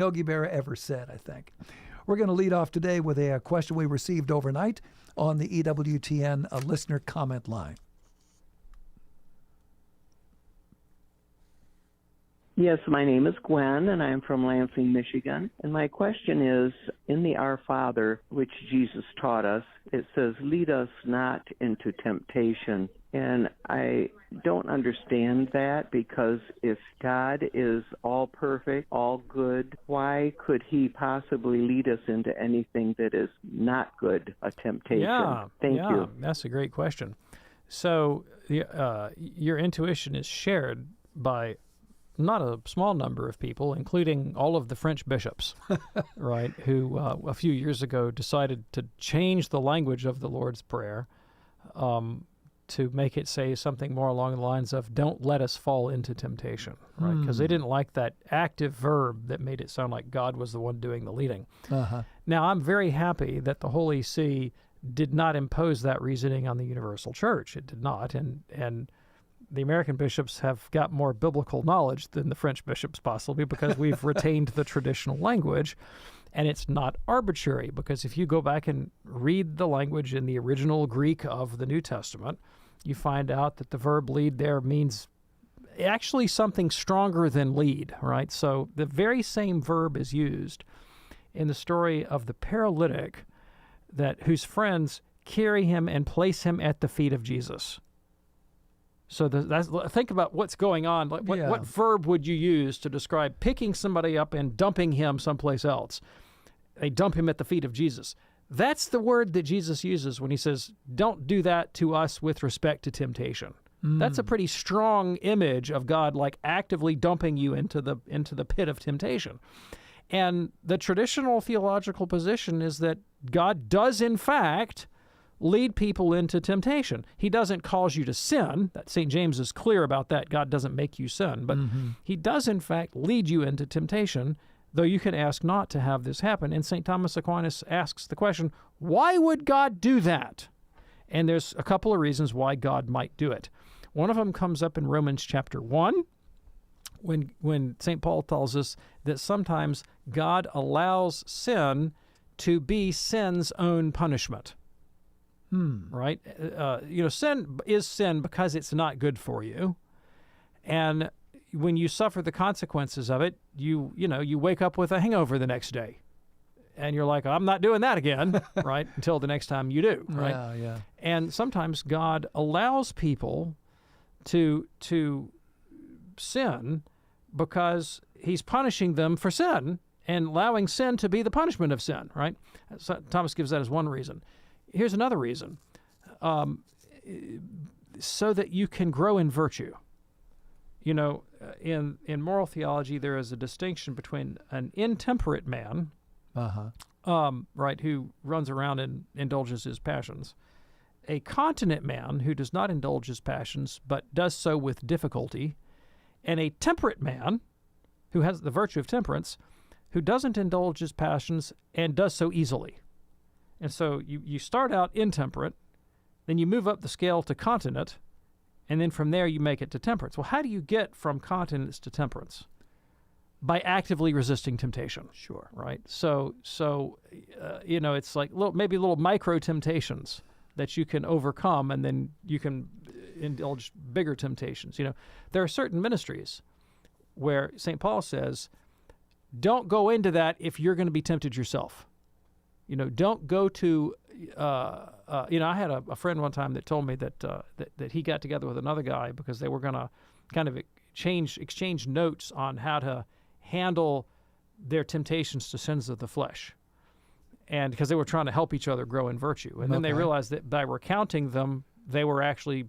Yogi Berra ever said, I think. We're going to lead off today with a question we received overnight on the EWTN listener comment line. Yes, my name is Gwen, and I'm from Lansing, Michigan. And my question is, in the Our Father, which Jesus taught us, it says, lead us not into temptation. And I don't understand that, because if God is all perfect, all good, why could he possibly lead us into anything that is not good, a temptation? Thank you. That's a great question. So your intuition is shared by not a small number of people, including all of the French bishops, right, who a few years ago decided to change the language of the Lord's Prayer to make it say something more along the lines of, don't let us fall into temptation, right? Because they didn't like that active verb that made it sound like God was the one doing the leading. Now, I'm very happy that the Holy See did not impose that reasoning on the universal church. It did not, and the American bishops have got more biblical knowledge than the French bishops, possibly because we've retained the traditional language, and it's not arbitrary, because if you go back and read the language in the original Greek of the New Testament, you find out that the verb lead there means actually something stronger than lead, right? So the very same verb is used in the story of the paralytic whose friends carry him and place him at the feet of Jesus. So think about what's going on. What verb would you use to describe picking somebody up and dumping him someplace else? They dump him at the feet of Jesus. That's the word that Jesus uses when he says, don't do that to us with respect to temptation. That's a pretty strong image of God like actively dumping you into the pit of temptation. And the traditional theological position is that God does, in fact, lead people into temptation. He doesn't cause you to sin. That St. James is clear about that. God doesn't make you sin. But he does, in fact, lead you into temptation, though you can ask not to have this happen. And St. Thomas Aquinas asks the question, why would God do that? And there's a couple of reasons why God might do it. One of them comes up in Romans chapter 1, when St. Paul tells us that sometimes God allows sin to be sin's own punishment. Right? Sin is sin because it's not good for you. And when you suffer the consequences of it, you wake up with a hangover the next day. And you're like, I'm not doing that again, right? Until the next time you do, right? Yeah. And sometimes God allows people to sin because he's punishing them for sin and allowing sin to be the punishment of sin, right? So Thomas gives that as one reason. Here's another reason, so that you can grow in virtue. In moral theology, there is a distinction between an intemperate man, right, who runs around and indulges his passions, a continent man who does not indulge his passions but does so with difficulty, and a temperate man who has the virtue of temperance, who doesn't indulge his passions and does so easily. And so you start out intemperate, then you move up the scale to continent, and then from there you make it to temperance. Well, how do you get from continence to temperance? By actively resisting temptation. Sure. Right? So it's like maybe little micro temptations that you can overcome, and then you can indulge bigger temptations. There are certain ministries where St. Paul says, don't go into that if you're going to be tempted yourself. Don't go to, I had a friend one time that told me that he got together with another guy because they were going to kind of exchange notes on how to handle their temptations to sins of the flesh. And because they were trying to help each other grow in virtue. And then they realized that by recounting them, they were actually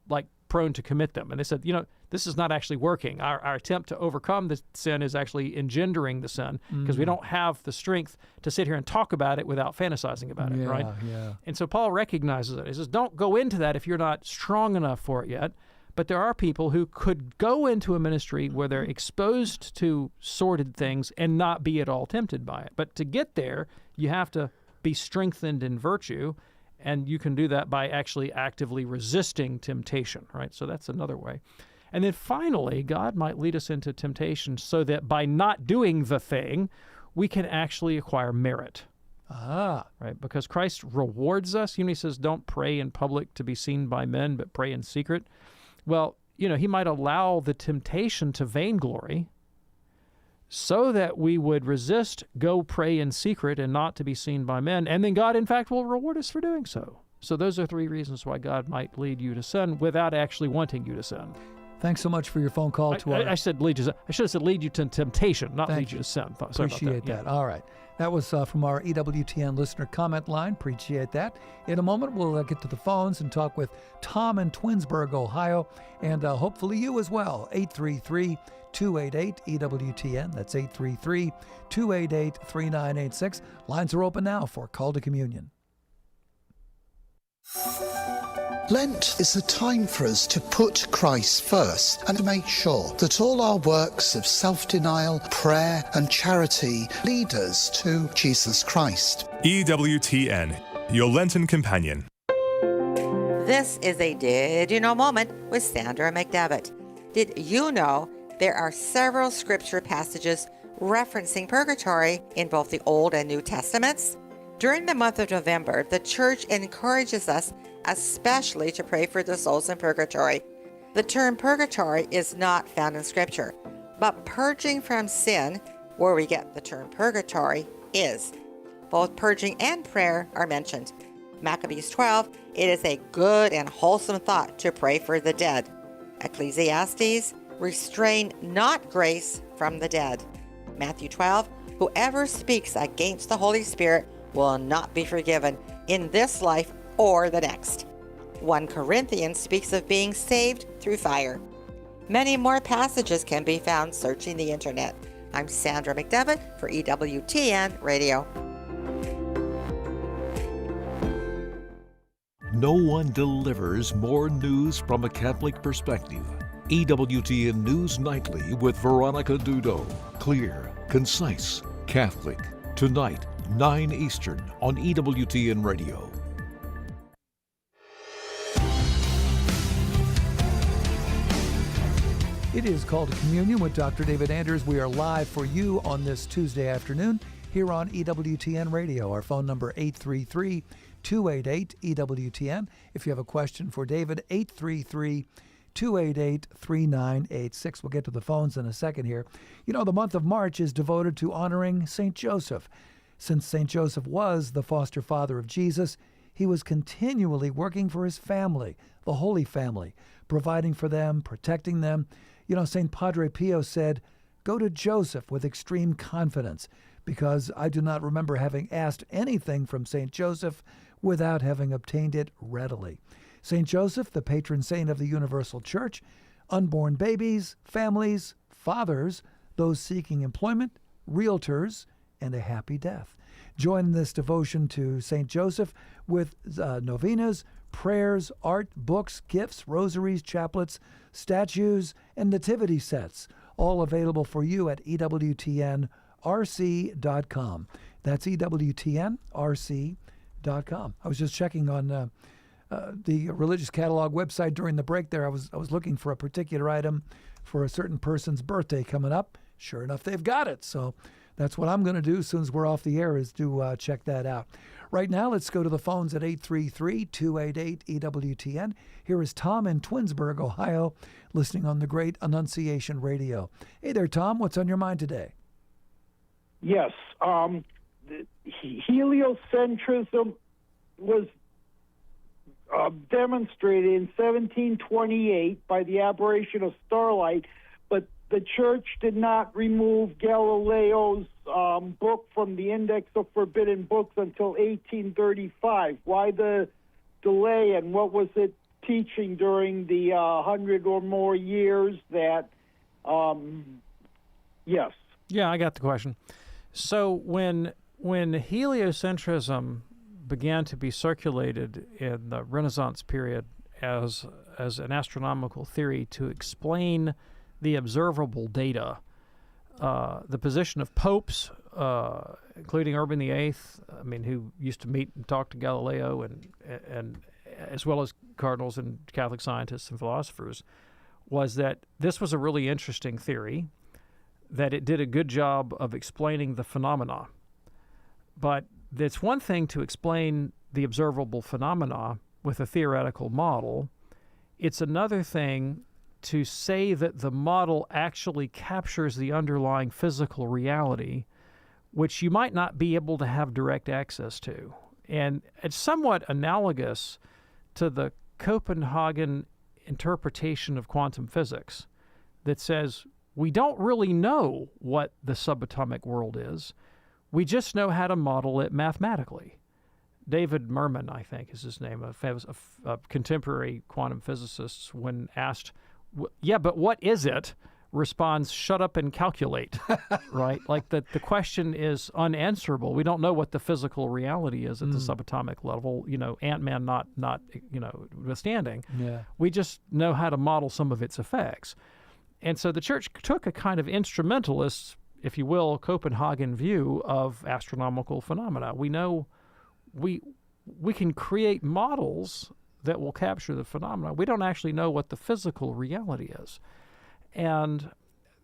like prone to commit them. And they said, this is not actually working. Our attempt to overcome the sin is actually engendering the sin because we don't have the strength to sit here and talk about it without fantasizing about it, right? Yeah. And so Paul recognizes it. He says, don't go into that if you're not strong enough for it yet. But there are people who could go into a ministry where they're exposed to sordid things and not be at all tempted by it. But to get there, you have to be strengthened in virtue, and you can do that by actually actively resisting temptation, right? So that's another way. And then finally, God might lead us into temptation so that by not doing the thing, we can actually acquire merit. Right? Because Christ rewards us. He says, don't pray in public to be seen by men, but pray in secret. Well, he might allow the temptation to vainglory so that we would resist, go pray in secret and not to be seen by men. And then God, in fact, will reward us for doing so. So those are 3 reasons why God might lead you to sin without actually wanting you to sin. Thanks so much for your phone call to our... I said lead you. I should have said lead you to temptation, not lead you to sin. Sorry Appreciate about that. that. All right. That was from our EWTN listener comment line. Appreciate that. In a moment, we'll get to the phones and talk with Tom in Twinsburg, Ohio, and hopefully you as well. 833-288-EWTN. That's 833-288-3986. Lines are open now for Call to Communion. Lent is a time for us to put Christ first and to make sure that all our works of self-denial, prayer and charity lead us to Jesus Christ. EWTN, your Lenten companion. This is a Did You Know moment with Sandra McDevitt. Did you know there are several scripture passages referencing purgatory in both the Old and New Testaments? During the month of November, the church encourages us especially to pray for the souls in purgatory. The term purgatory is not found in Scripture, but purging from sin, where we get the term purgatory, is. Both purging and prayer are mentioned. Maccabees 12, it is a good and wholesome thought to pray for the dead. Ecclesiastes, restrain not grace from the dead. Matthew 12, whoever speaks against the Holy Spirit will not be forgiven in this life or the next. 1 Corinthians speaks of being saved through fire. Many more passages can be found searching the internet. I'm Sandra McDevitt for EWTN Radio. No one delivers more news from a Catholic perspective. EWTN News Nightly with Veronica Dudo. Clear, concise, Catholic. Tonight, 9 Eastern on EWTN Radio. It is Call to Communion with Dr. David Anders. We are live for you on this Tuesday afternoon here on EWTN Radio. Our phone number 833-288-EWTN. If you have a question for David, 833-288-3986. We'll get to the phones in a second here. The month of March is devoted to honoring St. Joseph. Since St. Joseph was the foster father of Jesus, he was continually working for his family, the Holy Family, providing for them, protecting them. St. Padre Pio said, "Go to Joseph with extreme confidence, because I do not remember having asked anything from St. Joseph without having obtained it readily." St. Joseph, the patron saint of the Universal Church, unborn babies, families, fathers, those seeking employment, realtors, and a happy death. Join this devotion to St. Joseph with novenas, prayers, art, books, gifts, rosaries, chaplets, statues, and nativity sets, all available for you at EWTNRC.com. That's EWTNRC.com. I was just checking on the religious catalog website during the break there. I was looking for a particular item for a certain person's birthday coming up. Sure enough, they've got it. So that's what I'm going to do as soon as we're off the air, is to check that out. Right now, let's go to the phones at 833-288-EWTN. Here is Tom in Twinsburg, Ohio, listening on the great Annunciation Radio. Hey there, Tom. What's on your mind today? Yes. Heliocentrism was demonstrated in 1728 by the aberration of starlight, but the church did not remove Galileo's book from the Index of Forbidden Books until 1835. Why the delay, and what was it teaching during the 100 or more years that, yes. Yeah, I got the question. So when heliocentrism began to be circulated in the Renaissance period as an astronomical theory to explain the observable data, the position of popes, including Urban VIII, who used to meet and talk to Galileo, and as well as cardinals and Catholic scientists and philosophers, was that this was a really interesting theory, that it did a good job of explaining the phenomena. But it's one thing to explain the observable phenomena with a theoretical model. It's another thing to say that the model actually captures the underlying physical reality, which you might not be able to have direct access to. And it's somewhat analogous to the Copenhagen interpretation of quantum physics that says we don't really know what the subatomic world is. We just know how to model it mathematically. David Merman, I think, is his name, a contemporary quantum physicist, when asked, yeah, but what is it? Responds, shut up and calculate, right? Like the question is unanswerable. We don't know what the physical reality is at the subatomic level, Ant-Man not withstanding. Yeah. We just know how to model some of its effects. And so the church took a kind of instrumentalist, if you will, Copenhagen view of astronomical phenomena. We know we can create models that will capture the phenomena. We don't actually know what the physical reality is. And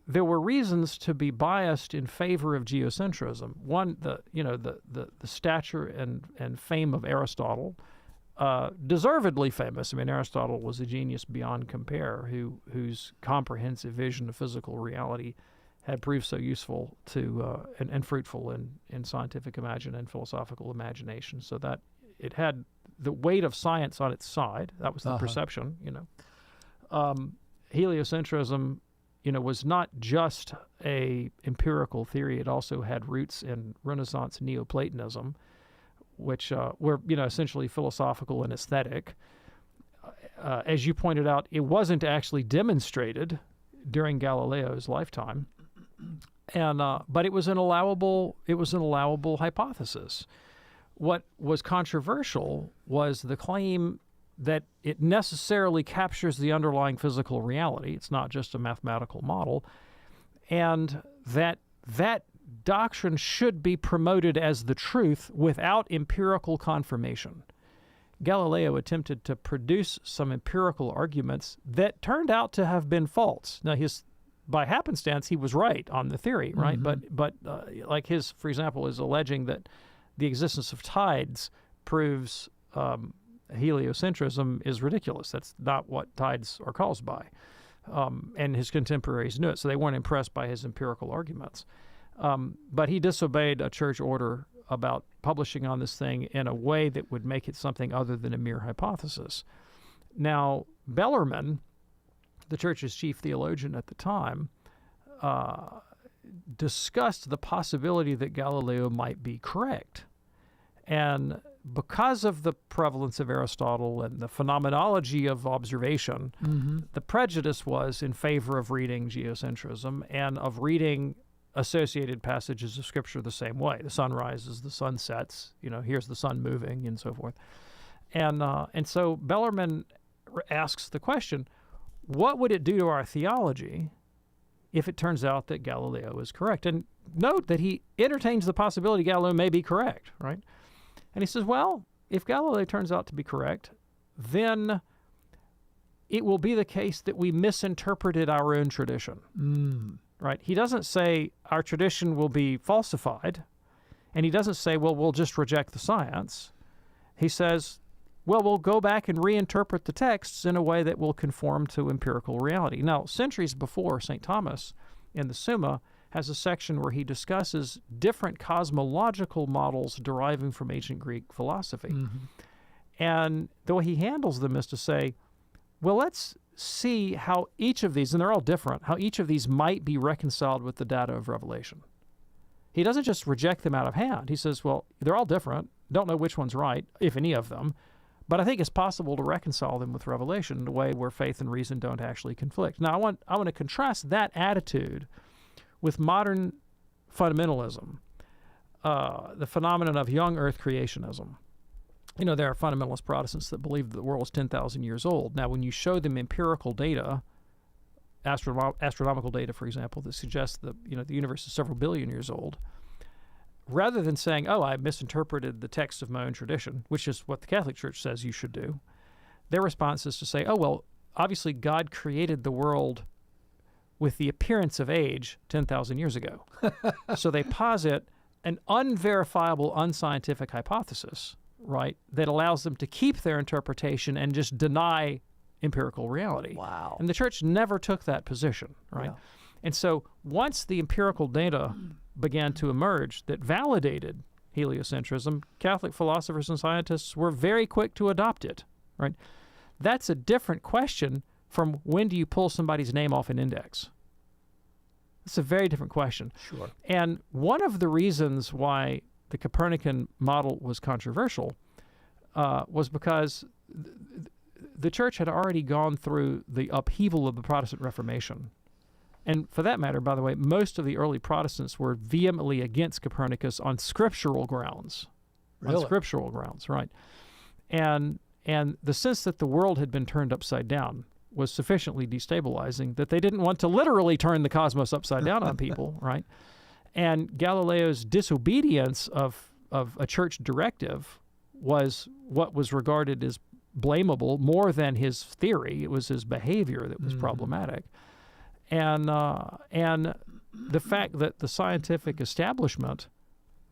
there were reasons to be biased in favor of geocentrism. One, the stature and fame of Aristotle, deservedly famous. I mean, Aristotle was a genius beyond compare, whose comprehensive vision of physical reality had proved so useful to and fruitful in scientific and philosophical imagination, so that it had the weight of science on its side. That was the perception, Heliocentrism, was not just a empirical theory. It also had roots in Renaissance Neoplatonism, which were, essentially philosophical and aesthetic. As you pointed out, it wasn't actually demonstrated during Galileo's lifetime, but it was an allowable hypothesis. What was controversial was the claim that it necessarily captures the underlying physical reality. It's not just a mathematical model, and that doctrine should be promoted as the truth without empirical confirmation. Galileo attempted to produce some empirical arguments that turned out to have been false. Now, by happenstance, he was right on the theory, right? Mm-hmm. But like his, for example, is alleging that the existence of tides proves heliocentrism is ridiculous. That's not what tides are caused by. And his contemporaries knew it, so they weren't impressed by his empirical arguments. But he disobeyed a church order about publishing on this thing in a way that would make it something other than a mere hypothesis. Now, Bellarmine, the church's chief theologian at the time, discussed the possibility that Galileo might be correct. And because of the prevalence of Aristotle and the phenomenology of observation, the prejudice was in favor of reading geocentrism and of reading associated passages of Scripture the same way. The sun rises, the sun sets, here's the sun moving, and so forth. And so Bellarmine asks the question, what would it do to our theology if it turns out that Galileo is correct? And note that he entertains the possibility Galileo may be correct, right? And he says, well, if Galileo turns out to be correct, then it will be the case that we misinterpreted our own tradition, right? He doesn't say our tradition will be falsified, and he doesn't say, well, we'll just reject the science. He says, well, we'll go back and reinterpret the texts in a way that will conform to empirical reality. Now, centuries before, St. Thomas in the Summa has a section where he discusses different cosmological models deriving from ancient Greek philosophy. And the way he handles them is to say, well, let's see how each of these, and they're all different, how each of these might be reconciled with the data of Revelation. He doesn't just reject them out of hand. He says, well, they're all different. Don't know which one's right, if any of them. But I think it's possible to reconcile them with Revelation in a way where faith and reason don't actually conflict. Now, I want to contrast that attitude with modern fundamentalism, the phenomenon of young earth creationism. There are fundamentalist Protestants that believe that the world is 10,000 years old. Now, when you show them empirical data, astronomical data, for example, that suggests that the universe is several billion years old, rather than saying, oh, I misinterpreted the text of my own tradition, which is what the Catholic Church says you should do, their response is to say, oh, well, obviously God created the world with the appearance of age 10,000 years ago. So they posit an unverifiable, unscientific hypothesis, right, that allows them to keep their interpretation and just deny empirical reality. Wow. And the church never took that position, right? Yeah. And so once the empirical data began to emerge that validated heliocentrism, Catholic philosophers and scientists were very quick to adopt it, right? That's a different question from when do you pull somebody's name off an index. It's a very different question. Sure. And one of the reasons why the Copernican model was controversial was because the church had already gone through the upheaval of the Protestant Reformation. And for that matter, by the way, most of the early Protestants were vehemently against Copernicus on scriptural grounds. Really? On scriptural grounds, right. And the sense that the world had been turned upside down was sufficiently destabilizing that they didn't want to literally turn the cosmos upside down on people, right? And Galileo's disobedience of a church directive was what was regarded as blamable more than his theory. It was his behavior that was problematic. And the fact that the scientific establishment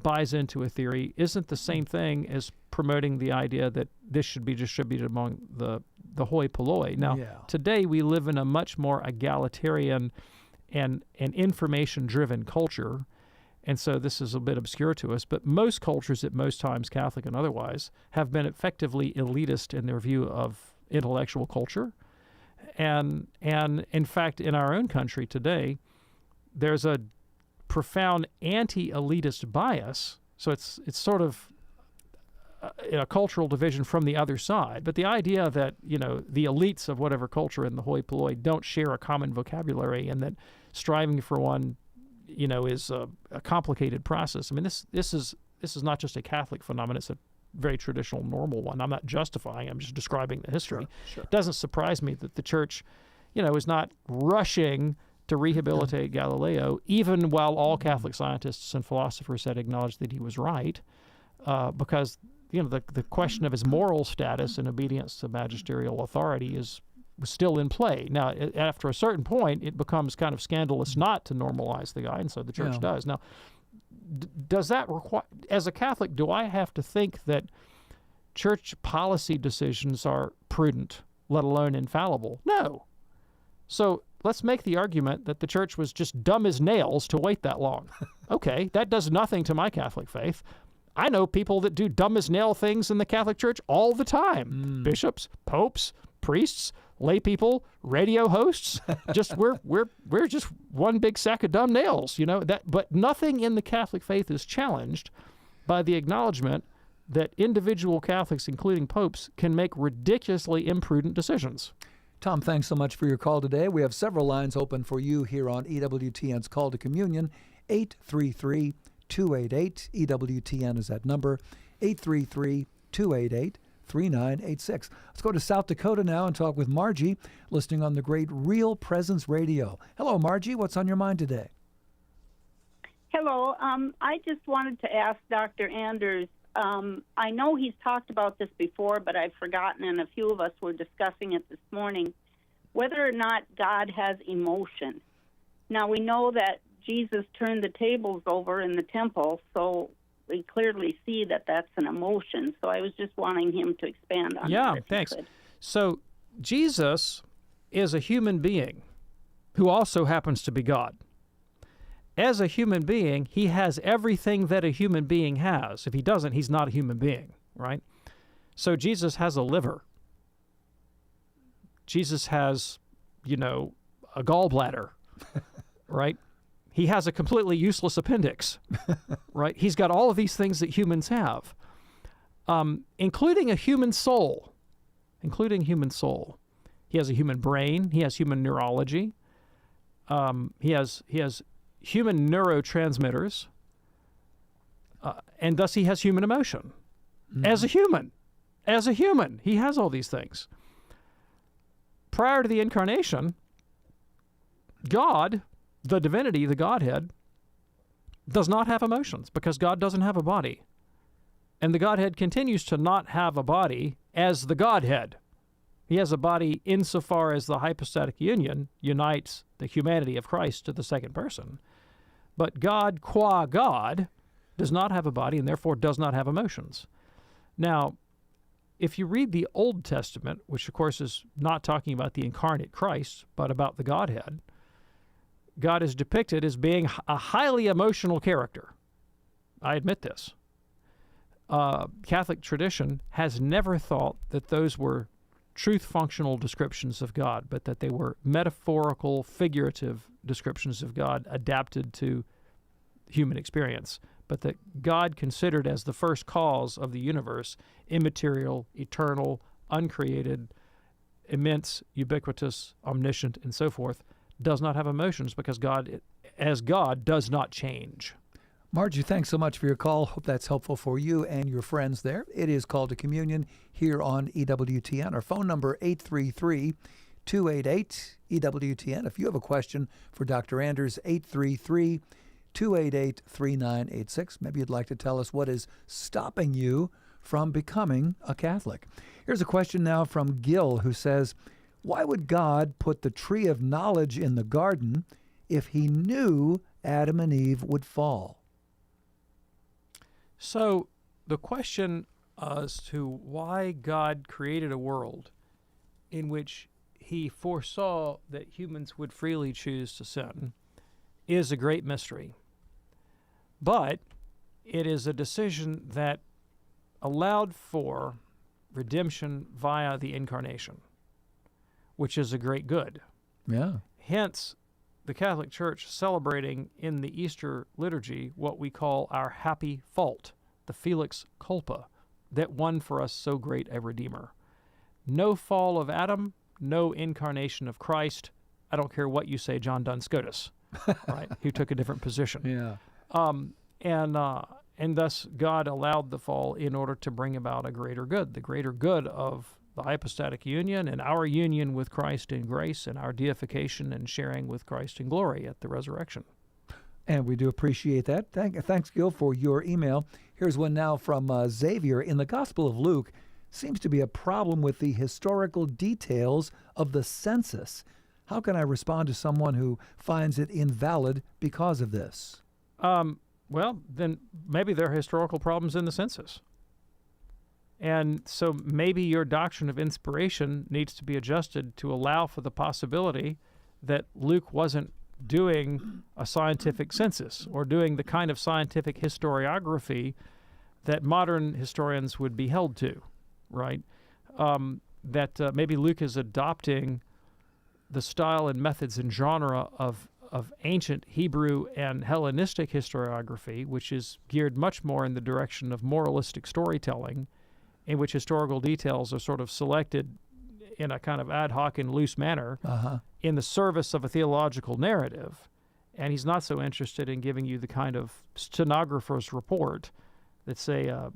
buys into a theory isn't the same thing as promoting the idea that this should be distributed among the hoi polloi. Now, today we live in a much more egalitarian and information-driven culture, and so this is a bit obscure to us, but most cultures at most times, Catholic and otherwise, have been effectively elitist in their view of intellectual culture. And in fact, in our own country today, there's a profound anti-elitist bias. So it's sort of a cultural division from the other side. But the idea that, you know, the elites of whatever culture in the hoi polloi don't share a common vocabulary and that striving for one, you know, is a complicated process. I mean, this is not just a Catholic phenomenon. It's a very traditional, normal one. I'm not justifying. I'm just describing the history. Sure. It doesn't surprise me that the church, you know, is not rushing to rehabilitate Galileo, even while all Catholic scientists and philosophers had acknowledged that he was right, because, you know, the question of his moral status and obedience to magisterial authority was still in play. Now, after a certain point, it becomes kind of scandalous not to normalize the guy, and so the church does. Now, does that require, as a Catholic, do I have to think that church policy decisions are prudent, let alone infallible? No. So let's make the argument that the church was just dumb as nails to wait that long. Okay, that does nothing to my Catholic faith. I know people that do dumb as nail things in the Catholic Church all the time. Bishops, popes, priests, lay people, radio hosts. Just we're just one big sack of dumb nails, you know. But nothing in the Catholic faith is challenged by the acknowledgement that individual Catholics, including popes, can make ridiculously imprudent decisions. Tom, thanks so much for your call today. We have several lines open for you here on EWTN's Call to Communion, 833-288. EWTN is that number, 833-288-3986. Let's go to South Dakota now and talk with Margie, listening on the great Real Presence Radio. Hello, Margie. What's on your mind today? Hello. I just wanted to ask Dr. Anders, I know he's talked about this before, but I've forgotten, and a few of us were discussing it this morning, whether or not God has emotion. Now, we know that Jesus turned the tables over in the temple, so we clearly see that that's an emotion. So I was just wanting him to expand on that. Yeah, thanks. So Jesus is a human being who also happens to be God. As a human being, he has everything that a human being has. If he doesn't, he's not a human being, right? So Jesus has a liver. Jesus has, you know, a gallbladder, right? He has a completely useless appendix, right? He's got all of these things that humans have, including a human soul, He has a human brain. He has human neurology. He has human neurotransmitters, and thus he has human emotion. As a human, he has all these things. Prior to the incarnation, God, the divinity, the Godhead, does not have emotions because God doesn't have a body. And the Godhead continues to not have a body as the Godhead. He has a body insofar as the hypostatic union unites the humanity of Christ to the second person. But God, qua God, does not have a body and therefore does not have emotions. Now, if you read the Old Testament, which of course is not talking about the incarnate Christ, but about the Godhead, God is depicted as being a highly emotional character. I admit this. Catholic tradition has never thought that those were truth-functional descriptions of God, but that they were metaphorical, figurative descriptions of God adapted to human experience, but that God, considered as the first cause of the universe, immaterial, eternal, uncreated, immense, ubiquitous, omniscient, and so forth, does not have emotions because God, as God, does not change. Margie, thanks so much for your call. Hope that's helpful for you and your friends there. It is Call to Communion here on EWTN. Our phone number, 833-288-EWTN. If you have a question for Dr. Anders, 833-288-3986. Maybe you'd like to tell us what is stopping you from becoming a Catholic. Here's a question now from Gil, who says, why would God put the tree of knowledge in the garden if he knew Adam and Eve would fall? So the question as to why God created a world in which he foresaw that humans would freely choose to sin is a great mystery. But it is a decision that allowed for redemption via the incarnation, which is a great good. Yeah. Hence, the Catholic Church celebrating in the Easter liturgy what we call our happy fault, the Felix Culpa, that won for us so great a Redeemer. No fall of Adam, no incarnation of Christ. I don't care what you say, John Duns Scotus, right? Who took a different position. Yeah. And thus God allowed the fall in order to bring about a greater good, the greater good of the hypostatic union and our union with Christ in grace and our deification and sharing with Christ in glory at the resurrection. And we do appreciate that. Thanks, Gil, for your email. Here's one now from Xavier. In the Gospel of Luke, seems to be a problem with the historical details of the census. How can I respond to someone who finds it invalid because of this? Well, then maybe there are historical problems in the census. And so maybe your doctrine of inspiration needs to be adjusted to allow for the possibility that Luke wasn't doing a scientific census or doing the kind of scientific historiography that modern historians would be held to, right? Maybe Luke is adopting the style and methods and genre of ancient Hebrew and Hellenistic historiography, which is geared much more in the direction of moralistic storytelling, in which historical details are sort of selected in a kind of ad hoc and loose manner in the service of a theological narrative. And he's not so interested in giving you the kind of stenographer's report that, say, a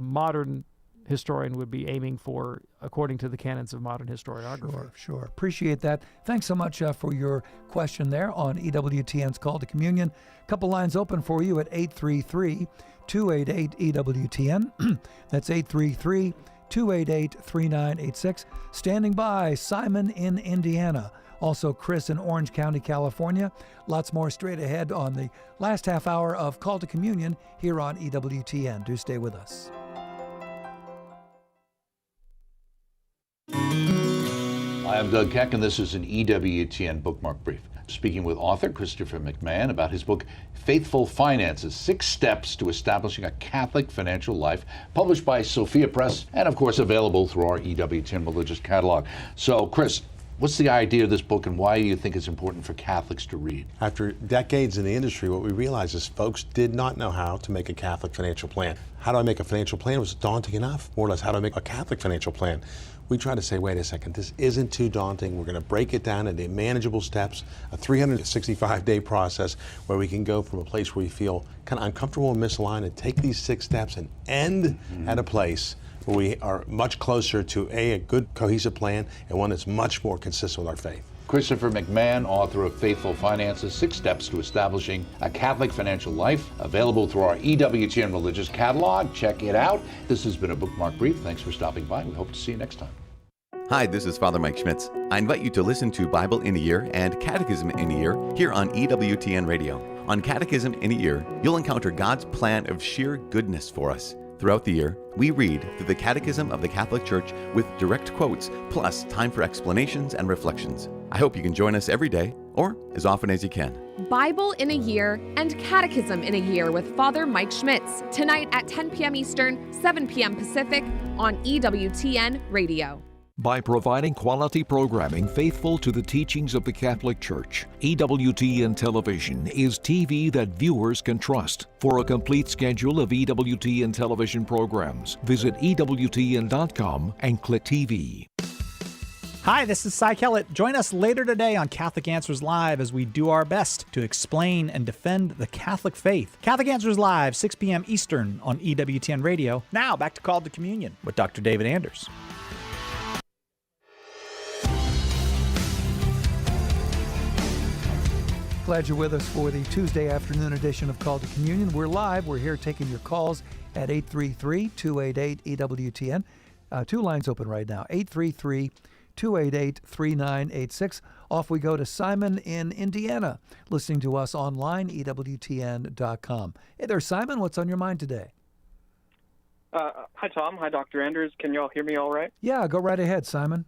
modern historian would be aiming for according to the canons of modern historiography. Sure. Appreciate that. Thanks so much for your question there on EWTN's Call to Communion. A couple lines open for you at 833-288-EWTN. That's 833-288-3986. Standing by, Simon in Indiana. Also, Chris in Orange County, California. Lots more straight ahead on the last half hour of Call to Communion here on EWTN. Do stay with us. Hi, I'm Doug Keck, and this is an EWTN Bookmark Brief. Speaking with author Christopher McMahon about his book, Faithful Finances, 6 Steps to Establishing a Catholic Financial Life, published by Sophia Press, and of course available through our EWTN Religious Catalog. So, Chris, what's the idea of this book, and why do you think it's important for Catholics to read? After decades in the industry, what we realized is folks did not know how to make a Catholic financial plan. How do I make a financial plan? It was daunting enough. More or less, how do I make a Catholic financial plan? We try to say, wait a second, this isn't too daunting. We're going to break it down into manageable steps, a 365-day process where we can go from a place where we feel kind of uncomfortable and misaligned and take these 6 steps and end at a place where we are much closer to a good cohesive plan and one that's much more consistent with our faith. Christopher McMahon, author of Faithful Finances, 6 Steps to Establishing a Catholic Financial Life, available through our EWTN Religious Catalog. Check it out. This has been a Bookmark Brief. Thanks for stopping by. We hope to see you next time. Hi, this is Father Mike Schmitz. I invite you to listen to Bible in a Year and Catechism in a Year here on EWTN Radio. On Catechism in a Year, you'll encounter God's plan of sheer goodness for us. Throughout the year, we read through the Catechism of the Catholic Church with direct quotes, plus time for explanations and reflections. I hope you can join us every day, or as often as you can. Bible in a Year and Catechism in a Year with Father Mike Schmitz, tonight at 10 p.m. Eastern, 7 p.m. Pacific on EWTN Radio. By providing quality programming faithful to the teachings of the Catholic Church, EWTN Television is TV that viewers can trust. For a complete schedule of EWTN television programs, visit EWTN.com and click TV. Hi, this is Cy Kellett. Join us later today on Catholic Answers Live as we do our best to explain and defend the Catholic faith. Catholic Answers Live, 6 p.m. Eastern on EWTN Radio. Now, back to Call to Communion with Dr. David Anders. Glad you're with us for the Tuesday afternoon edition of Call to Communion. We're live. We're here taking your calls at 833-288-EWTN. Two lines open right now, 833-288-3986. Off we go to Simon in Indiana, listening to us online, EWTN.com. Hey there, Simon. What's on your mind today? Hi, Tom. Hi, Dr. Anders. Can you all hear me all right? Yeah, go right ahead, Simon.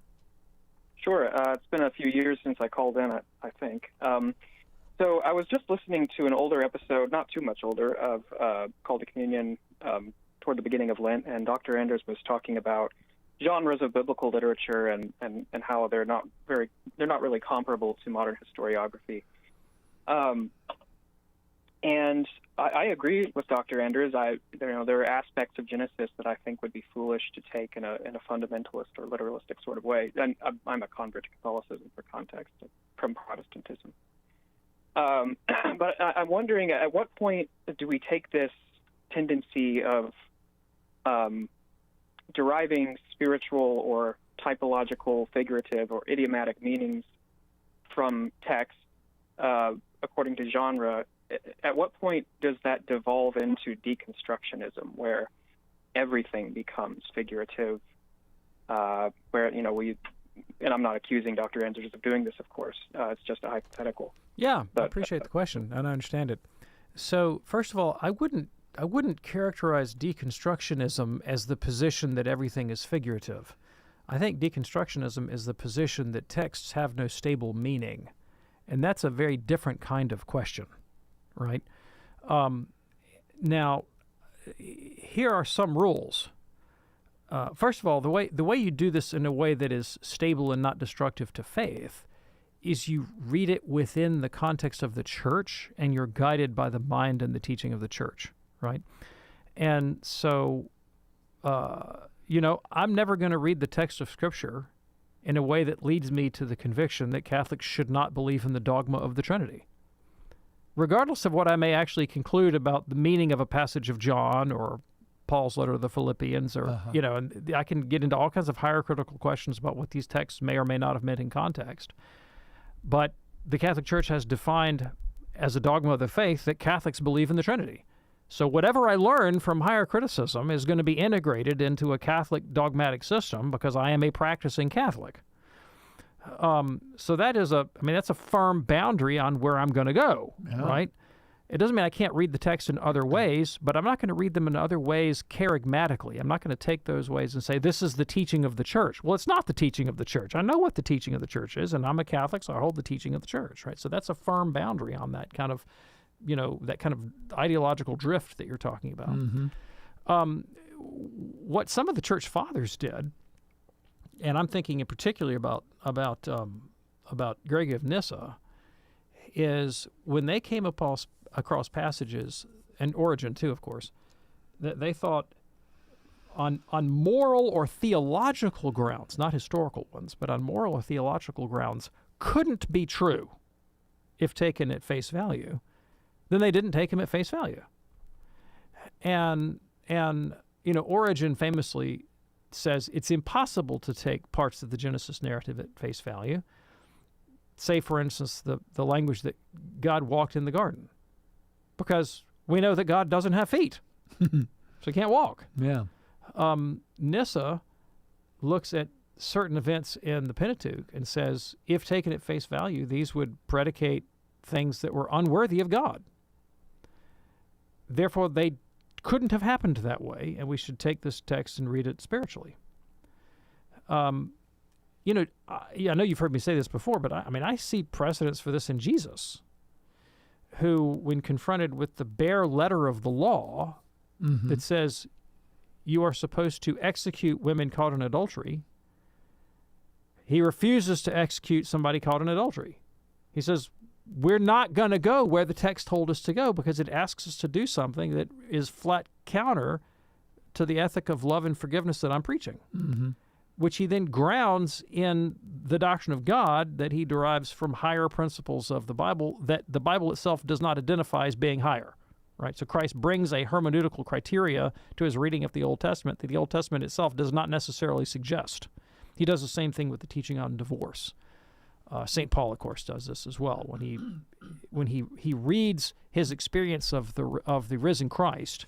Sure. It's been a few years since I called in, I think. So I was just listening to an older episode, not too much older, of Call to Communion toward the beginning of Lent, and Dr. Anders was talking about genres of biblical literature and how they're not really comparable to modern historiography. And I agree with Dr. Anders. There are aspects of Genesis that I think would be foolish to take in a fundamentalist or literalistic sort of way. And I'm a convert to Catholicism for context from Protestantism. But I'm wondering, at what point do we take this tendency of deriving spiritual or typological, figurative, or idiomatic meanings from text according to genre? At what point does that devolve into deconstructionism, where everything becomes figurative, where, and I'm not accusing Dr. Anders of doing this, of course. It's just a hypothetical. Yeah, I appreciate the question, and I understand it. So, first of all, I wouldn't characterize deconstructionism as the position that everything is figurative. I think deconstructionism is the position that texts have no stable meaning, and that's a very different kind of question, right? Now, here are some rules. First of all, the way you do this in a way that is stable and not destructive to faith is you read it within the context of the church, and you're guided by the mind and the teaching of the church, right? And so, I'm never going to read the text of Scripture in a way that leads me to the conviction that Catholics should not believe in the dogma of the Trinity. Regardless of what I may actually conclude about the meaning of a passage of John or Paul's letter to the Philippians, or, and I can get into all kinds of higher critical questions about what these texts may or may not have meant in context. But the Catholic Church has defined as a dogma of the faith that Catholics believe in the Trinity. So whatever I learn from higher criticism is going to be integrated into a Catholic dogmatic system because I am a practicing Catholic. So that's a firm boundary on where I'm going to go, right? It doesn't mean I can't read the text in other ways, but I'm not going to read them in other ways charismatically. I'm not going to take those ways and say, this is the teaching of the church. Well, it's not the teaching of the church. I know what the teaching of the church is, and I'm a Catholic, so I hold the teaching of the church, right? So that's a firm boundary on that kind of, that kind of ideological drift that you're talking about. Mm-hmm. What some of the church fathers did, and I'm thinking in particular about Gregory of Nyssa, is when they came across passages, and Origen too, of course, that they thought on moral or theological grounds, not historical ones, but on moral or theological grounds, couldn't be true if taken at face value, then they didn't take him at face value. And Origen famously says it's impossible to take parts of the Genesis narrative at face value. Say, for instance, the language that God walked in the garden, because we know that God doesn't have feet, so he can't walk. Yeah. Nyssa looks at certain events in the Pentateuch and says, if taken at face value, these would predicate things that were unworthy of God. Therefore, they couldn't have happened that way, and we should take this text and read it spiritually. You know, I know you've heard me say this before, but I see precedents for this in Jesus, who, when confronted with the bare letter of the law that says you are supposed to execute women caught in adultery, he refuses to execute somebody caught in adultery. He says, we're not going to go where the text told us to go because it asks us to do something that is flat counter to the ethic of love and forgiveness that I'm preaching, which he then grounds in the doctrine of God that he derives from higher principles of the Bible that the Bible itself does not identify as being higher, right? So Christ brings a hermeneutical criteria to his reading of the Old Testament that the Old Testament itself does not necessarily suggest. He does the same thing with the teaching on divorce. St. Paul, of course, does this as well when he reads his experience of the risen Christ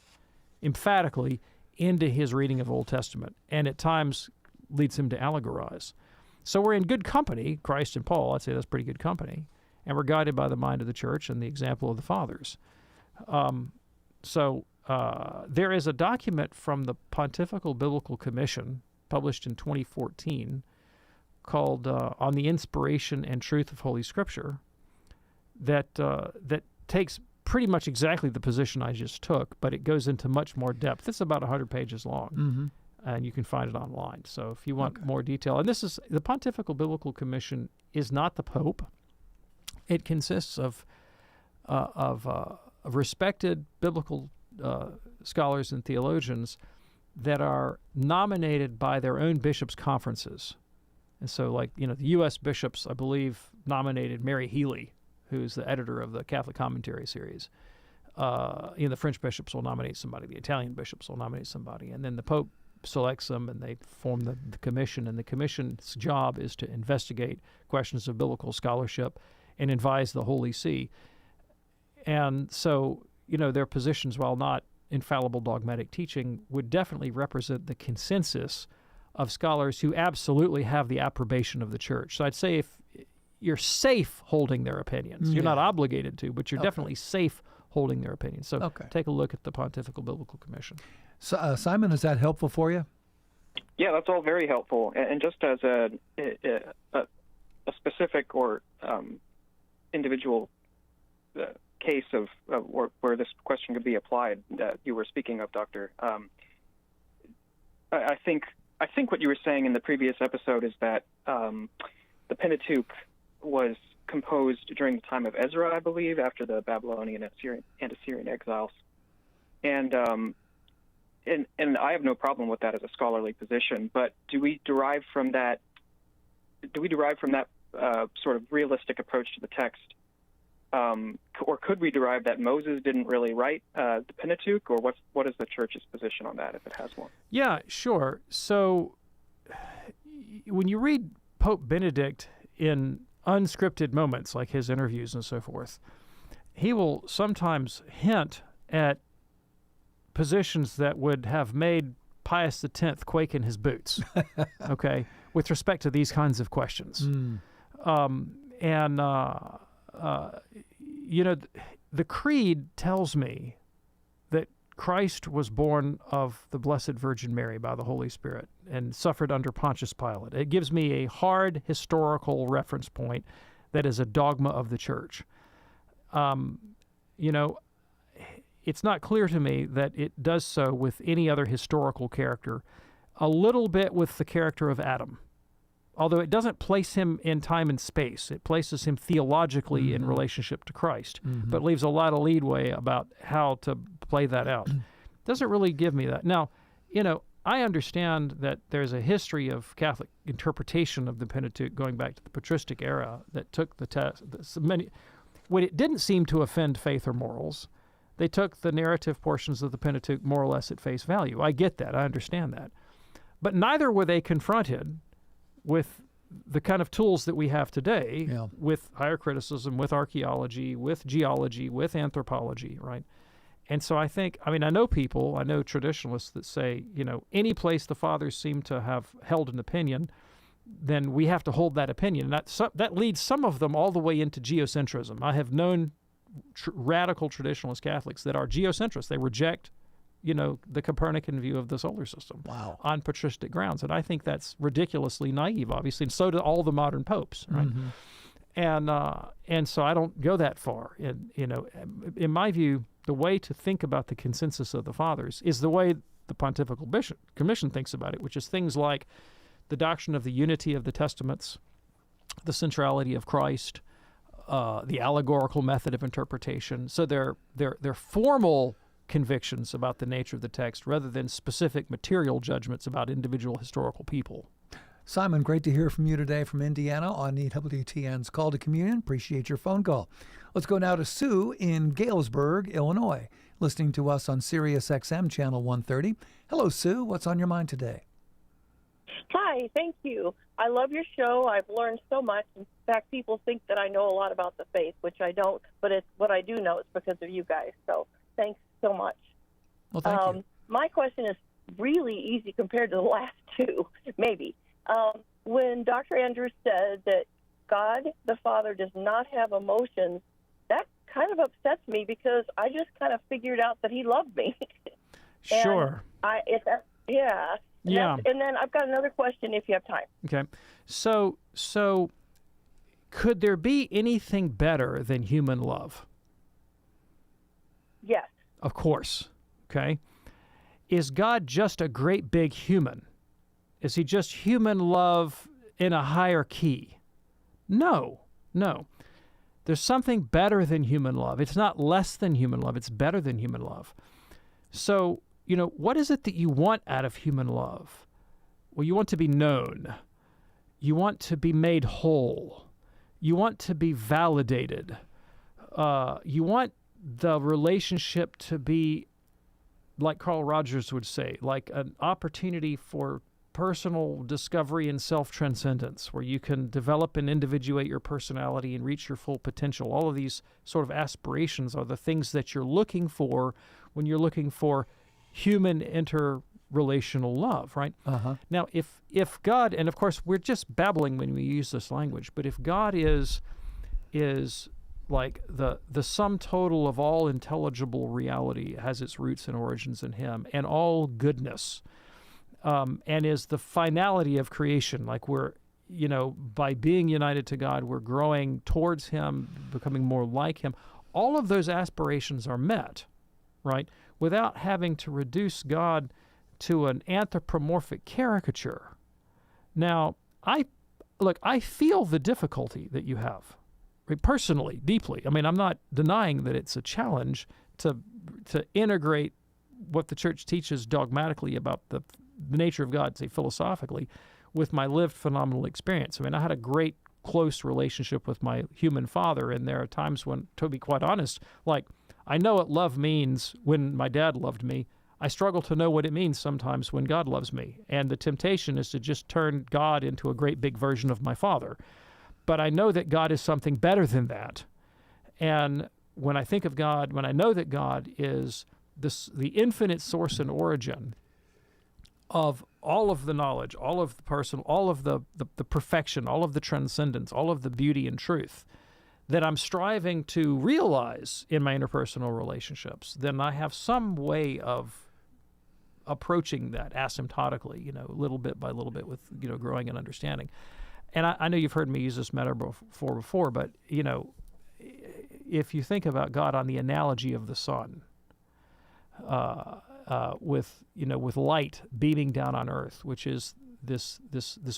emphatically into his reading of Old Testament, and at times leads him to allegorize. So we're in good company, Christ and Paul. I'd say that's pretty good company, and we're guided by the mind of the church and the example of the fathers. There is a document from the Pontifical Biblical Commission published in 2014 called On the Inspiration and Truth of Holy Scripture that takes pretty much exactly the position I just took, but it goes into much more depth. It's about 100 pages long, and you can find it online. So if you want more detail, and this is the Pontifical Biblical Commission is not the Pope. It consists of respected biblical scholars and theologians that are nominated by their own bishops' conferences. And so, the U.S. bishops, I believe, nominated Mary Healy, who's the editor of the Catholic Commentary series. The French bishops will nominate somebody. The Italian bishops will nominate somebody. And then the Pope selects them, and they form the commission. And the commission's job is to investigate questions of biblical scholarship and advise the Holy See. And so, their positions, while not infallible dogmatic teaching, would definitely represent the consensus of scholars who absolutely have the approbation of the church. So I'd say if you're safe holding their opinions, you're not obligated to, but you're definitely safe holding their opinions. So take a look at the Pontifical Biblical Commission. So, Simon, is that helpful for you? Yeah, that's all very helpful. And just as a specific or individual case of where this question could be applied that you were speaking of, Doctor, I think what you were saying in the previous episode is that the Pentateuch was composed during the time of Ezra, I believe, after the Babylonian and Assyrian exiles. And I have no problem with that as a scholarly position, but do we derive from that sort of realistic approach to the text, or could we derive that Moses didn't really write the Pentateuch, or what is the church's position on that, if it has one? Yeah, sure. So when you read Pope Benedict in unscripted moments, like his interviews and so forth, he will sometimes hint at positions that would have made Pius X quake in his boots, with respect to these kinds of questions. The creed tells me that Christ was born of the Blessed Virgin Mary by the Holy Spirit and suffered under Pontius Pilate. It gives me a hard historical reference point that is a dogma of the Church. It's not clear to me that it does so with any other historical character, a little bit with the character of Adam. Although it doesn't place him in time and space, it places him theologically in relationship to Christ, but leaves a lot of leadway about how to play that out. Doesn't really give me that. Now, I understand that there's a history of Catholic interpretation of the Pentateuch going back to the patristic era that took the test. When it didn't seem to offend faith or morals, they took the narrative portions of the Pentateuch more or less at face value. I get that. I understand that. But neither were they confronted with the kind of tools that we have today, with higher criticism, with archaeology, with geology, with anthropology, right? And so I know traditionalists that say, any place the fathers seem to have held an opinion, then we have to hold that opinion. That leads some of them all the way into geocentrism. I have known radical traditionalist Catholics that are geocentrists. They reject, the Copernican view of the solar system on patristic grounds. And I think that's ridiculously naive, obviously, and so do all the modern popes, right? Mm-hmm. And so I don't go that far. And, in my view, the way to think about the consensus of the fathers is the way the Pontifical Commission thinks about it, which is things like the doctrine of the unity of the testaments, the centrality of Christ, the allegorical method of interpretation. So they're formal convictions about the nature of the text rather than specific material judgments about individual historical people. Simon, great to hear from you today from Indiana on EWTN's Call to Communion. Appreciate your phone call. Let's go now to Sue in Galesburg, Illinois, listening to us on Sirius XM Channel 130. Hello, Sue. What's on your mind today? Hi, thank you. I love your show. I've learned so much. In fact, people think that I know a lot about the faith, which I don't, but it's what I do know is because of you guys. So thanks so much. Well, thank you. My question is really easy compared to the last two, maybe. When Dr. Andrews said that God the Father does not have emotions, that kind of upsets me because I just kind of figured out that he loved me. Sure. Yeah. Yeah. And then I've got another question if you have time. Okay. So could there be anything better than human love? Yes. Of course. Okay. Is God just a great big human? Is he just human love in a higher key? No. There's something better than human love. It's not less than human love. It's better than human love. So, what is it that you want out of human love? Well, you want to be known. You want to be made whole. You want to be validated. You want the relationship to be, like Carl Rogers would say, like an opportunity for personal discovery and self-transcendence, where you can develop and individuate your personality and reach your full potential. All of these sort of aspirations are the things that you're looking for when you're looking for human interrelational love, right? Uh-huh. Now, if God, and of course we're just babbling when we use this language, but if God is like the sum total of all intelligible reality, has its roots and origins in him, and all goodness, and is the finality of creation, like we're, by being united to God, we're growing towards him, becoming more like him. All of those aspirations are met, right? Without having to reduce God to an anthropomorphic caricature. Now, I feel the difficulty that you have, right, personally, deeply. I mean, I'm not denying that it's a challenge to integrate what the church teaches dogmatically about the nature of God, say philosophically, with my lived phenomenal experience. I mean, I had a great close relationship with my human father, and there are times when, to be quite honest, like, I know what love means when my dad loved me. I struggle to know what it means sometimes when God loves me. And the temptation is to just turn God into a great big version of my father. But I know that God is something better than that. And when I think of God, when I know that God is the infinite source and origin of all of the knowledge, all of the personal, all of the perfection, all of the transcendence, all of the beauty and truth that I'm striving to realize in my interpersonal relationships, then I have some way of approaching that asymptotically, little bit by little bit with, growing and understanding. And I know you've heard me use this metaphor before, but, if you think about God on the analogy of the sun, with light beaming down on earth, which is this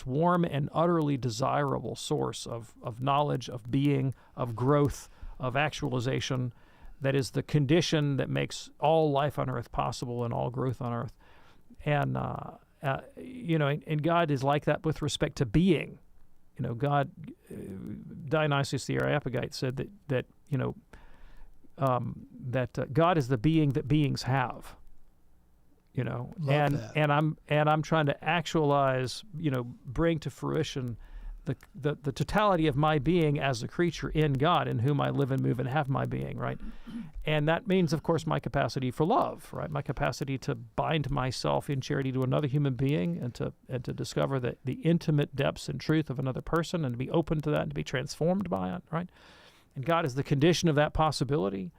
warm and utterly desirable source of knowledge, of being, of growth, of actualization, that is the condition that makes all life on earth possible and all growth on earth. And and God is like that with respect to being. God, Dionysius the Areopagite said that God is the being that beings have. And I'm trying to actualize, bring to fruition the totality of my being as a creature in God, in whom I live and move and have my being, right? And that means, of course, my capacity for love, right? My capacity to bind myself in charity to another human being and to discover the intimate depths and truth of another person and to be open to that and to be transformed by it, right? And God is the condition of that possibility.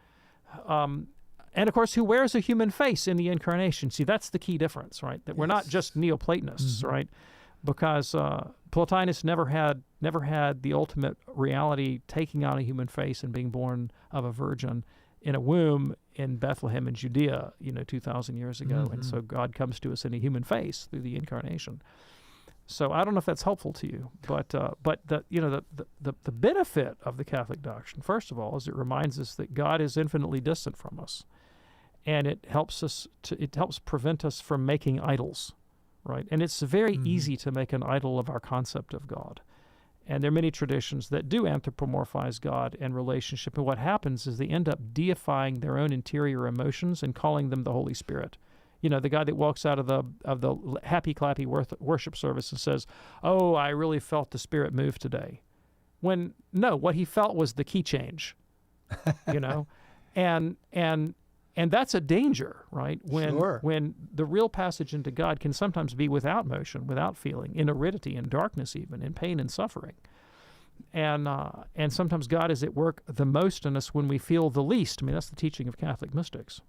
And, of course, who wears a human face in the incarnation. See, that's the key difference, right? That we're not just Neoplatonists, right? Because Plotinus never had the ultimate reality taking on a human face and being born of a virgin in a womb in Bethlehem in Judea, 2,000 years ago. And so God comes to us in a human face through the incarnation. So I don't know if that's helpful to you, but the benefit of the Catholic doctrine, first of all, is it reminds us that God is infinitely distant from us, and it helps prevent us from making idols, right? And it's very easy to make an idol of our concept of God. And there are many traditions that do anthropomorphize God and relationship, and what happens is they end up deifying their own interior emotions and calling them the Holy Spirit. The guy that walks out of the happy clappy worship service and says, "Oh, I really felt the Spirit move today," when no, what he felt was the key change, and that's a danger, right? When the real passage into God can sometimes be without motion, without feeling, in aridity, in darkness, even in pain and suffering, and sometimes God is at work the most in us when we feel the least. I mean, that's the teaching of Catholic mystics.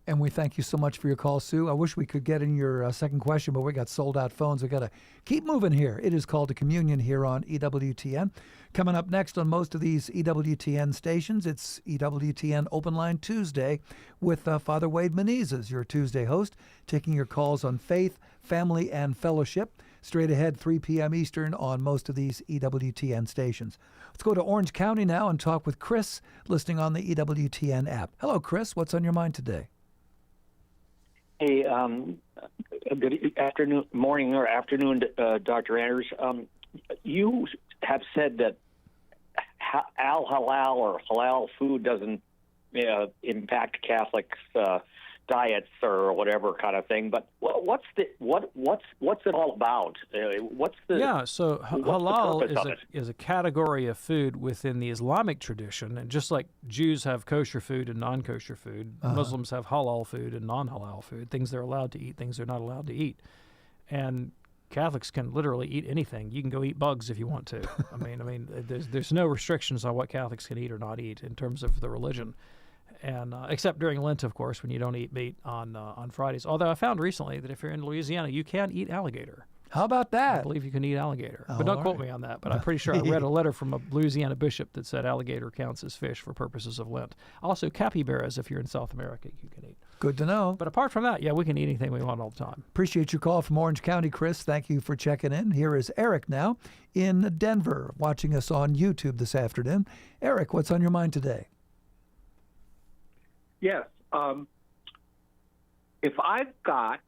And we thank you so much for your call, Sue. I wish we could get in your second question, but we got sold-out phones. We got to keep moving here. It is called to Communion here on EWTN. Coming up next on most of these EWTN stations, it's EWTN Open Line Tuesday with Father Wade Menezes, your Tuesday host, taking your calls on faith, family, and fellowship. Straight ahead, 3 p.m. Eastern on most of these EWTN stations. Let's go to Orange County now and talk with Chris, listening on the EWTN app. Hello, Chris. What's on your mind today? Hey, good afternoon, morning or afternoon, Dr. Anders. You have said that halal or halal food doesn't impact Catholics' diets or whatever kind of thing. But what's it all about? So halal is a category of food within the Islamic tradition, and just like Jews have kosher food and non-kosher food, Muslims have halal food and non-halal food, things they're allowed to eat, things they're not allowed to eat, and Catholics can literally eat anything. You can go eat bugs if you want to. I mean, there's no restrictions on what Catholics can eat or not eat in terms of the religion. And except during Lent, of course, when you don't eat meat on Fridays. Although I found recently that if you're in Louisiana, you can eat alligator. How about that? I believe you can eat alligator. But don't quote me on that. But I'm pretty sure I read a letter from a Louisiana bishop that said alligator counts as fish for purposes of Lent. Also, capybaras, if you're in South America, you can eat. Good to know. But apart from that, we can eat anything we want all the time. Appreciate your call from Orange County, Chris. Thank you for checking in. Here is Eric now in Denver, watching us on YouTube this afternoon. Eric, what's on your mind today? Yes. If I've got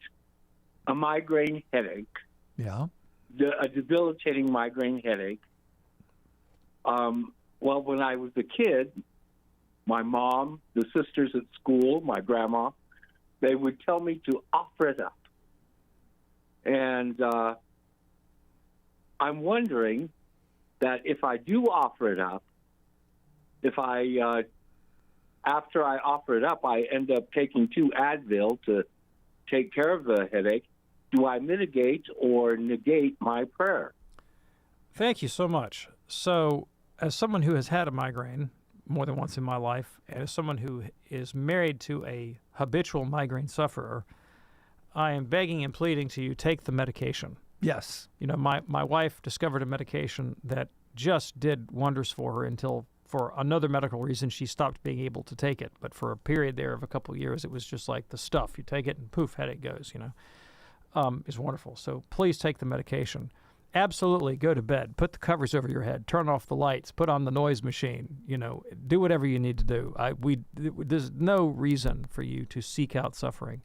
a migraine headache, a debilitating migraine headache, when I was a kid, my mom, the sisters at school, my grandma, they would tell me to offer it up. And I'm wondering that if I do offer it up, after I offer it up, I end up taking 2 Advil to take care of the headache. Do I mitigate or negate my prayer? Thank you so much. So, as someone who has had a migraine more than once in my life, and as someone who is married to a habitual migraine sufferer, I am begging and pleading to you, take the medication. Yes. My wife discovered a medication that just did wonders for her until, for another medical reason, she stopped being able to take it. But for a period there of a couple of years, it was just like the stuff. You take it and poof, headache goes, It's wonderful. So please take the medication. Absolutely go to bed. Put the covers over your head. Turn off the lights. Put on the noise machine. Do whatever you need to do. There's no reason for you to seek out suffering.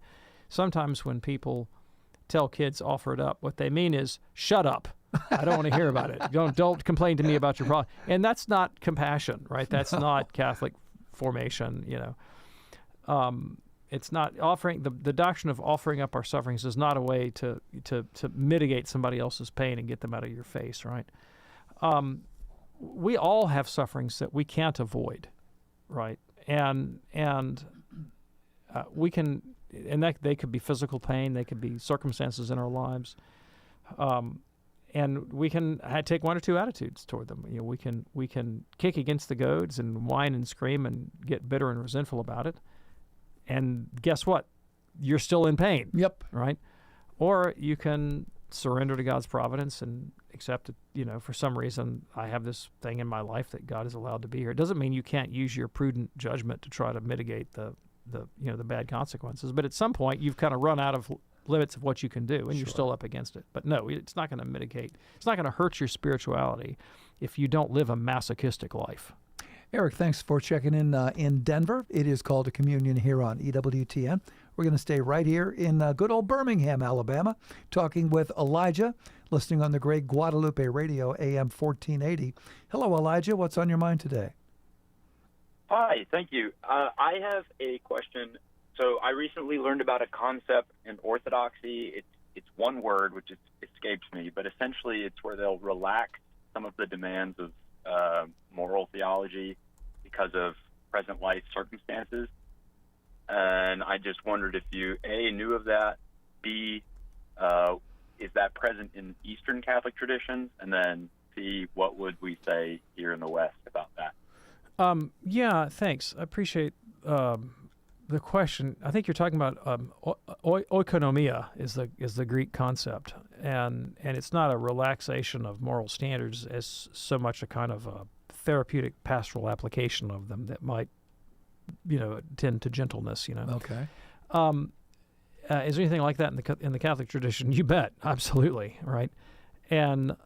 Sometimes when people tell kids offer it up, what they mean is shut up. I don't want to hear about it. Don't complain to me about your problem. And that's not compassion, right? That's not Catholic formation, It's not offering, the doctrine of offering up our sufferings is not a way to mitigate somebody else's pain and get them out of your face, right? we all have sufferings that we can't avoid, right? And we can, and that they could be physical pain, they could be circumstances in our lives, and we can take one or two attitudes toward them. You know, we can kick against the goads and whine and scream and get bitter and resentful about it. And guess what? You're still in pain. Yep. Right? Or you can surrender to God's providence and accept it. You know, for some reason, I have this thing in my life that God is allowed to be here. It doesn't mean you can't use your prudent judgment to try to mitigate the bad consequences. But at some point, you've kind of run out of limits of what you can do, and you're still up against it. But no, it's not going to mitigate. It's not going to hurt your spirituality if you don't live a masochistic life. Eric, thanks for checking in Denver. It is called a communion here on EWTN. We're going to stay right here in good old Birmingham, Alabama, talking with Elijah, listening on the great Guadalupe Radio, AM 1480. Hello, Elijah. What's on your mind today? Hi, thank you. I have a question. So I recently learned about a concept in Orthodoxy. It's one word, which escapes me, but essentially it's where they'll relax some of the demands of moral theology because of present life circumstances. And I just wondered if you, A, knew of that, B, is that present in Eastern Catholic traditions, and then C, what would we say here in the West about that? Yeah, thanks. I appreciate the question. I think you're talking about oikonomia is the Greek concept, and it's not a relaxation of moral standards as so much a kind of a therapeutic pastoral application of them that might, tend to gentleness. Okay. Is there anything like that in the Catholic tradition? You bet, absolutely, right. And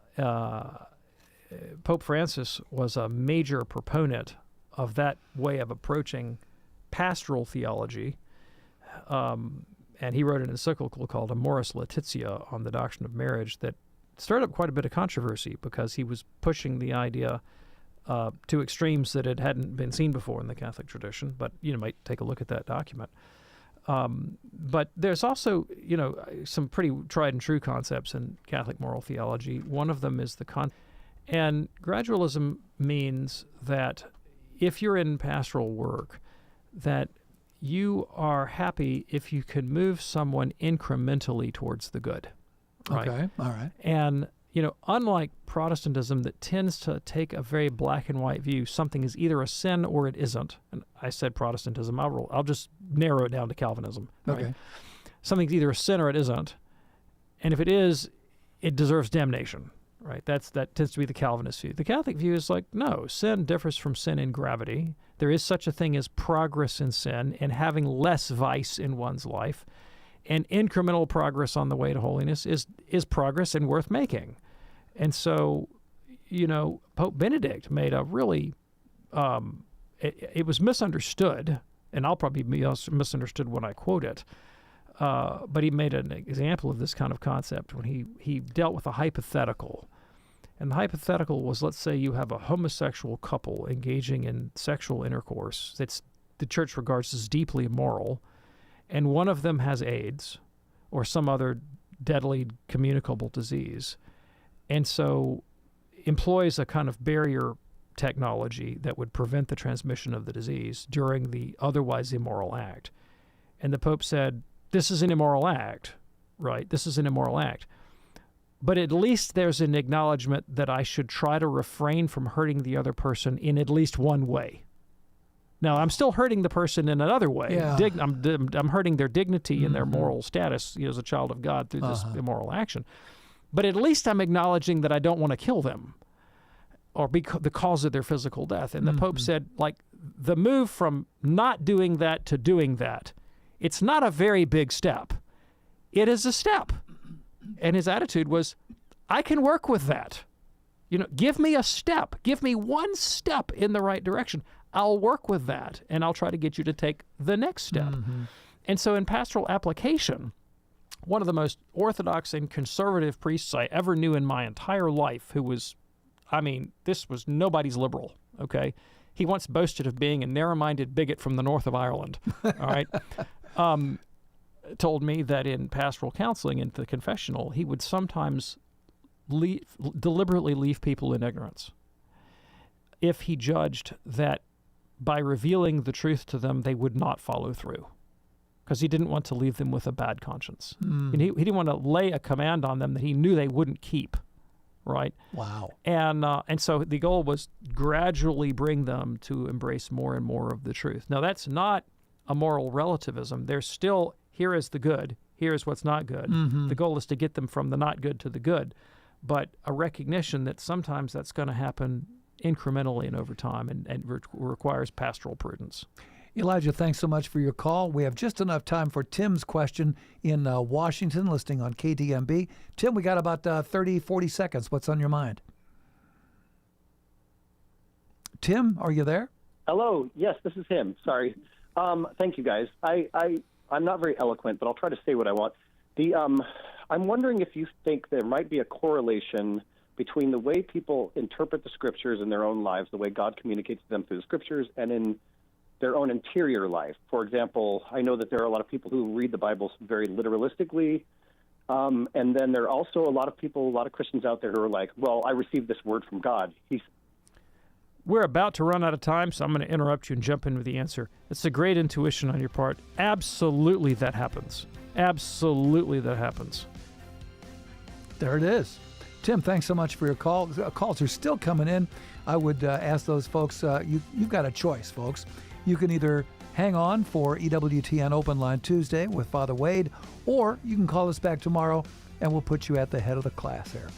Pope Francis was a major proponent of that way of approaching pastoral theology, and he wrote an encyclical called Amoris Laetitia on the doctrine of marriage that stirred up quite a bit of controversy because he was pushing the idea to extremes that it hadn't been seen before in the Catholic tradition. But you might take a look at that document. But there's also some pretty tried and true concepts in Catholic moral theology. One of them is and gradualism means that if you're in pastoral work, that you are happy if you can move someone incrementally towards the good. Right? Okay, all right. And, unlike Protestantism that tends to take a very black and white view, something is either a sin or it isn't. And I said Protestantism, I'll just narrow it down to Calvinism. Right? Okay. Something's either a sin or it isn't. And if it is, it deserves damnation. Right, that tends to be the Calvinist view. The Catholic view is like, no, sin differs from sin in gravity. There is such a thing as progress in sin and having less vice in one's life. And incremental progress on the way to holiness is progress and worth making. And so, Pope Benedict made a really, it was misunderstood, and I'll probably be misunderstood when I quote it. But he made an example of this kind of concept when he dealt with a hypothetical. And the hypothetical was, let's say you have a homosexual couple engaging in sexual intercourse that's the church regards as deeply immoral, and one of them has AIDS or some other deadly communicable disease, and so employs a kind of barrier technology that would prevent the transmission of the disease during the otherwise immoral act. And the Pope said, this is an immoral act, right? This is an immoral act. But at least there's an acknowledgement that I should try to refrain from hurting the other person in at least one way. Now, I'm still hurting the person in another way. Yeah. I'm hurting their dignity and their moral status as a child of God through this immoral action. But at least I'm acknowledging that I don't want to kill them or be the cause of their physical death. And the Pope said, the move from not doing that to doing that, it's not a very big step. It is a step. And his attitude was, I can work with that. Give me a step. Give me one step in the right direction. I'll work with that, and I'll try to get you to take the next step. Mm-hmm. And so in pastoral application, one of the most orthodox and conservative priests I ever knew in my entire life, who was, this was nobody's liberal, okay? He once boasted of being a narrow-minded bigot from the north of Ireland, all right? Told me that in pastoral counseling in the confessional, he would sometimes deliberately leave people in ignorance if he judged that by revealing the truth to them, they would not follow through, because he didn't want to leave them with a bad conscience. And he didn't want to lay a command on them that he knew they wouldn't keep, right? Wow. And so the goal was gradually bring them to embrace more and more of the truth. Now, that's not a moral relativism. There's still, here is the good, here is what's not good. Mm-hmm. The goal is to get them from the not good to the good, but a recognition that sometimes that's going to happen incrementally and over time, and requires pastoral prudence. Elijah, thanks so much for your call. We have just enough time for Tim's question in Washington, listening on KDMB. Tim, we got about 30, 40 seconds. What's on your mind? Tim, are you there? Hello. Yes, this is him. Sorry. Thank you, guys. I'm not very eloquent, but I'll try to say what I want. I'm wondering if you think there might be a correlation between the way people interpret the Scriptures in their own lives, the way God communicates to them through the Scriptures, and in their own interior life. For example, I know that there are a lot of people who read the Bible very literalistically, and then there are also a lot of Christians out there who are like, well, I received this word from God. We're about to run out of time, so I'm going to interrupt you and jump in with the answer. It's a great intuition on your part. Absolutely that happens. Absolutely that happens. There it is. Tim, thanks so much for your call. Calls are still coming in. I would ask those folks, you've got a choice, folks. You can either hang on for EWTN Open Line Tuesday with Father Wade, or you can call us back tomorrow, and we'll put you at the head of the class here.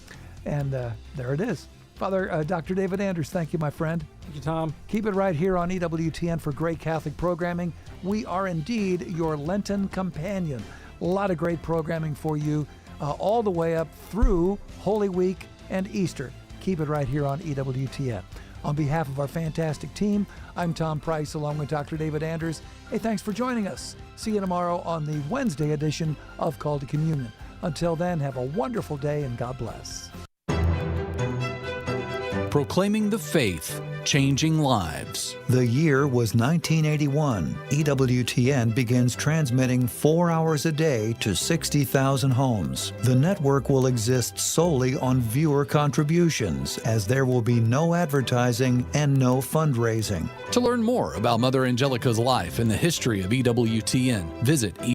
And there it is. Father, Dr. David Anders, thank you, my friend. Thank you, Tom. Keep it right here on EWTN for great Catholic programming. We are indeed your Lenten companion. A lot of great programming for you all the way up through Holy Week and Easter. Keep it right here on EWTN. On behalf of our fantastic team, I'm Tom Price along with Dr. David Anders. Hey, thanks for joining us. See you tomorrow on the Wednesday edition of Call to Communion. Until then, have a wonderful day and God bless. Proclaiming the faith, changing lives. The year was 1981. EWTN begins transmitting 4 hours a day to 60,000 homes. The network will exist solely on viewer contributions, as there will be no advertising and no fundraising. To learn more about Mother Angelica's life and the history of EWTN, visit